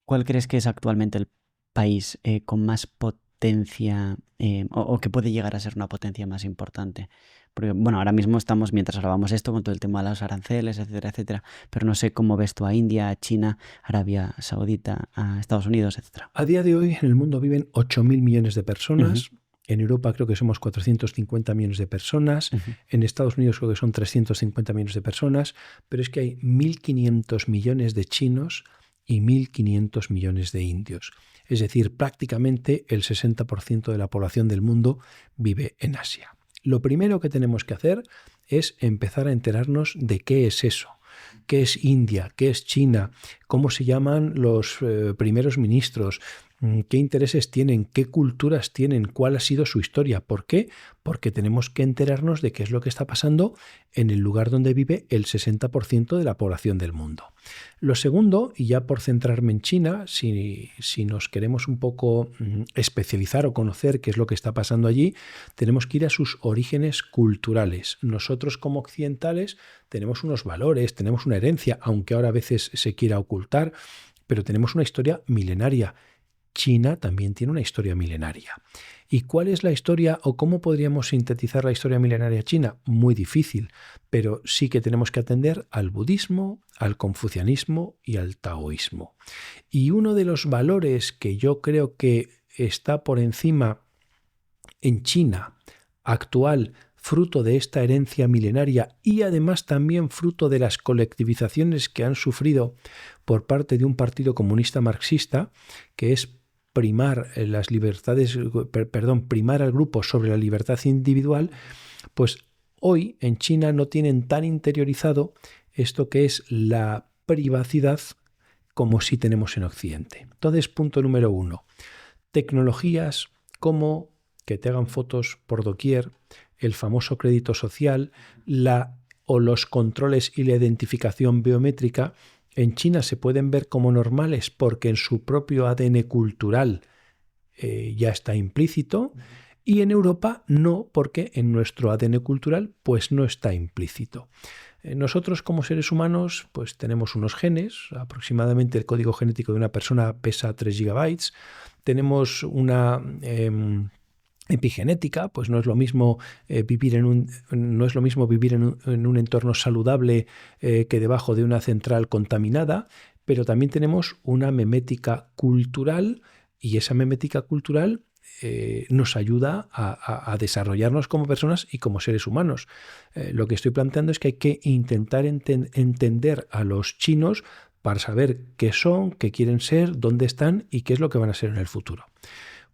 ¿Cuál crees que es actualmente el país con más potencia o que puede llegar a ser una potencia más importante? Porque, bueno, ahora mismo estamos, mientras hablábamos esto, con todo el tema de los aranceles, etcétera, etcétera, pero no sé cómo ves tú a India, a China, Arabia Saudita, a Estados Unidos, etcétera. A día de hoy en el mundo viven 8.000 millones de Ujú, personas. En Europa creo que somos 450 millones de personas. ujú. En Estados Unidos creo que son 350 millones de personas. Pero es que hay 1.500 millones de chinos y 1.500 millones de indios. Es decir, prácticamente el 60% de la población del mundo vive en Asia. Lo primero que tenemos que hacer es empezar a enterarnos de qué es eso. ¿Qué es India? ¿Qué es China? ¿Cómo se llaman los primeros ministros? ¿Qué intereses tienen? ¿Qué culturas tienen? ¿Cuál ha sido su historia? ¿Por qué? Porque tenemos que enterarnos de qué es lo que está pasando en el lugar donde vive el 60% de la población del mundo. Lo segundo, y ya por centrarme en China, si nos queremos un poco especializar o conocer qué es lo que está pasando allí, tenemos que ir a sus orígenes culturales. Nosotros como occidentales tenemos unos valores, tenemos una herencia, aunque ahora a veces se quiera ocultar, pero tenemos una historia milenaria. China también tiene una historia milenaria. ¿Y cuál es la historia o cómo podríamos sintetizar la historia milenaria china? Muy difícil, pero sí que tenemos que atender al budismo, al confucianismo y al taoísmo. Y uno de los valores que yo creo que está por encima en China actual, fruto de esta herencia milenaria y además también fruto de las colectivizaciones que han sufrido por parte de un partido comunista marxista, que es primar las libertades, primar al grupo sobre la libertad individual, pues hoy en China no tienen tan interiorizado esto que es la privacidad como sí tenemos en Occidente. Entonces, punto número 1. Tecnologías como que te hagan fotos por doquier, el famoso crédito social, o los controles y la identificación biométrica, en China se pueden ver como normales porque en su propio ADN cultural ya está implícito, y en Europa no, porque en nuestro ADN cultural pues no está implícito. Nosotros como seres humanos pues tenemos unos genes, aproximadamente el código genético de una persona pesa 3 gigabytes, tenemos una epigenética, pues no es lo mismo vivir en un entorno saludable que debajo de una central contaminada, pero también tenemos una memética cultural y esa memética cultural nos ayuda a desarrollarnos como personas y como seres humanos. Lo que estoy planteando es que hay que intentar entender a los chinos para saber qué son, qué quieren ser, dónde están y qué es lo que van a ser en el futuro.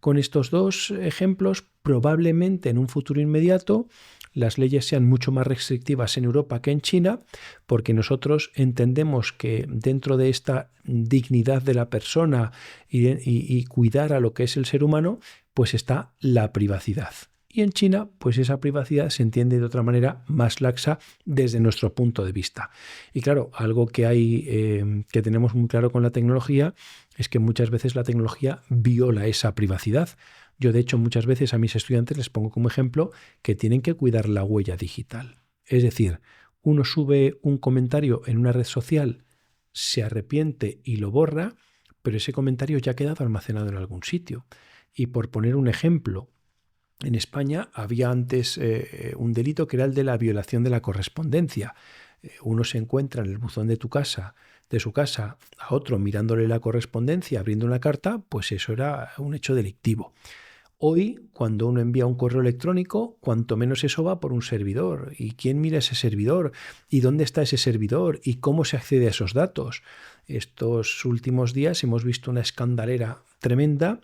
Con estos dos ejemplos, probablemente en un futuro inmediato las leyes sean mucho más restrictivas en Europa que en China, porque nosotros entendemos que dentro de esta dignidad de la persona y cuidar a lo que es el ser humano, pues está la privacidad. Y en China, pues esa privacidad se entiende de otra manera más laxa desde nuestro punto de vista. Y claro, algo que que tenemos muy claro con la tecnología es que muchas veces la tecnología viola esa privacidad. Yo, de hecho, muchas veces a mis estudiantes les pongo como ejemplo que tienen que cuidar la huella digital. Es decir, uno sube un comentario en una red social, se arrepiente y lo borra, pero ese comentario ya ha quedado almacenado en algún sitio. Y por poner un ejemplo, en España había antes un delito que era el de la violación de la correspondencia. Uno se encuentra en el buzón de su casa, a otro mirándole la correspondencia, abriendo una carta, pues eso era un hecho delictivo. Hoy, cuando uno envía un correo electrónico, cuanto menos eso va por un servidor. ¿Y quién mira ese servidor? ¿Y dónde está ese servidor? ¿Y cómo se accede a esos datos? Estos últimos días hemos visto una escandalera tremenda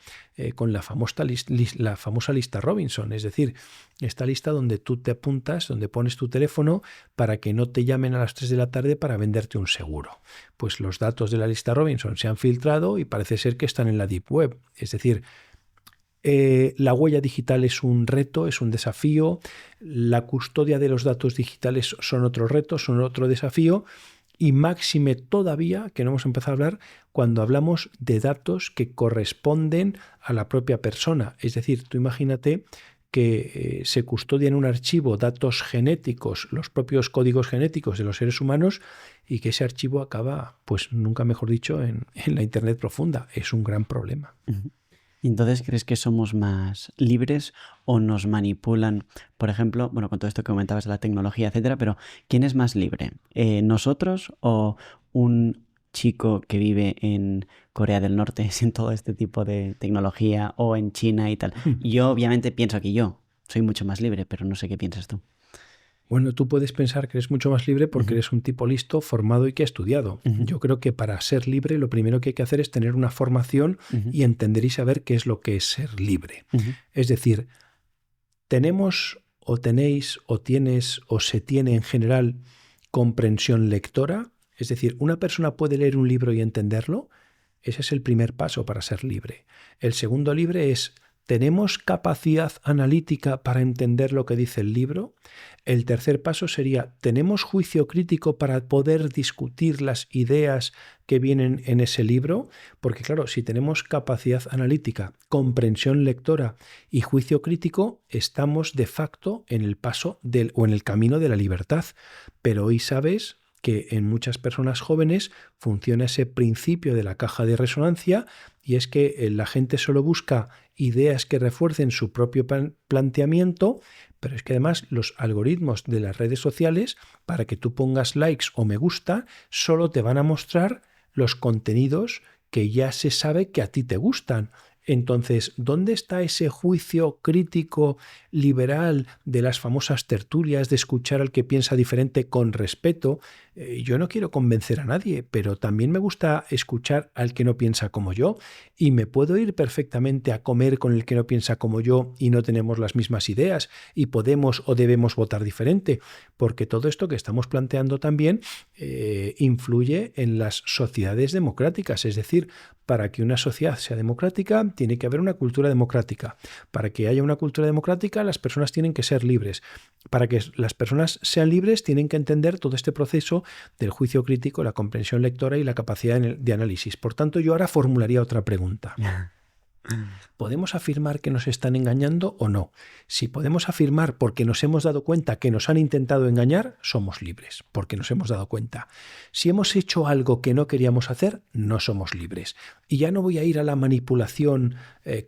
con la famosa lista Robinson, es decir, esta lista donde tú te apuntas, donde pones tu teléfono para que no te llamen a las 3 de la tarde para venderte un seguro. Pues los datos de la lista Robinson se han filtrado y parece ser que están en la Deep Web, es decir, la huella digital es un reto, es un desafío, la custodia de los datos digitales son otro reto, son otro desafío, y máxime todavía, que no hemos empezado a hablar, cuando hablamos de datos que corresponden a la propia persona. Es decir, tú imagínate que se custodian en un archivo datos genéticos, los propios códigos genéticos de los seres humanos, y que ese archivo acaba, pues nunca mejor dicho, en la Internet profunda. Es un gran problema. Entonces, ¿crees que somos más libres o nos manipulan? Por ejemplo, bueno, con todo esto que comentabas de la tecnología, etcétera, pero ¿quién es más libre? ¿Nosotros o un chico que vive en Corea del Norte sin todo este tipo de tecnología o en China y tal? Yo obviamente pienso que yo soy mucho más libre, pero no sé qué piensas tú. Bueno, tú puedes pensar que eres mucho más libre porque eres un tipo listo, formado y que ha estudiado. Yo creo que para ser libre lo primero que hay que hacer es tener una formación y entender y saber qué es lo que es ser libre. Es decir, tenemos o tenéis o tienes o se tiene en general comprensión lectora. Es decir, ¿una persona puede leer un libro y entenderlo? Ese es el primer paso para ser libre. El segundo libre es: ¿tenemos capacidad analítica para entender lo que dice el libro? El tercer paso sería: ¿tenemos juicio crítico para poder discutir las ideas que vienen en ese libro? Porque claro, si tenemos capacidad analítica, comprensión lectora y juicio crítico, estamos de facto en el paso o en el camino de la libertad. Pero hoy sabes que en muchas personas jóvenes funciona ese principio de la caja de resonancia, y es que la gente solo busca ideas que refuercen su propio planteamiento, pero es que además los algoritmos de las redes sociales, para que tú pongas likes o me gusta, solo te van a mostrar los contenidos que ya se sabe que a ti te gustan. Entonces, ¿dónde está ese juicio crítico liberal de las famosas tertulias, de escuchar al que piensa diferente con respeto? Yo no quiero convencer a nadie, pero también me gusta escuchar al que no piensa como yo, y me puedo ir perfectamente a comer con el que no piensa como yo y no tenemos las mismas ideas y podemos o debemos votar diferente, porque todo esto que estamos planteando también influye en las sociedades democráticas. Es decir, para que una sociedad sea democrática tiene que haber una cultura democrática. Para que haya una cultura democrática, las personas tienen que ser libres. Para que las personas sean libres, tienen que entender todo este proceso del juicio crítico, la comprensión lectora y la capacidad de análisis. Por tanto, yo ahora formularía otra pregunta. ¿Podemos afirmar que nos están engañando o no? Si podemos afirmar porque nos hemos dado cuenta que nos han intentado engañar, somos libres, porque nos hemos dado cuenta. Si hemos hecho algo que no queríamos hacer, no somos libres. Y ya no voy a ir a la manipulación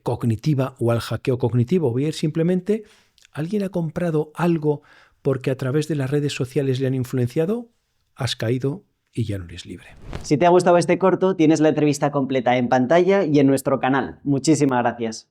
cognitiva o al hackeo cognitivo, voy a ir simplemente: ¿alguien ha comprado algo porque a través de las redes sociales le han influenciado? Has caído y ya no eres libre. Si te ha gustado este corto, tienes la entrevista completa en pantalla y en nuestro canal. Muchísimas gracias.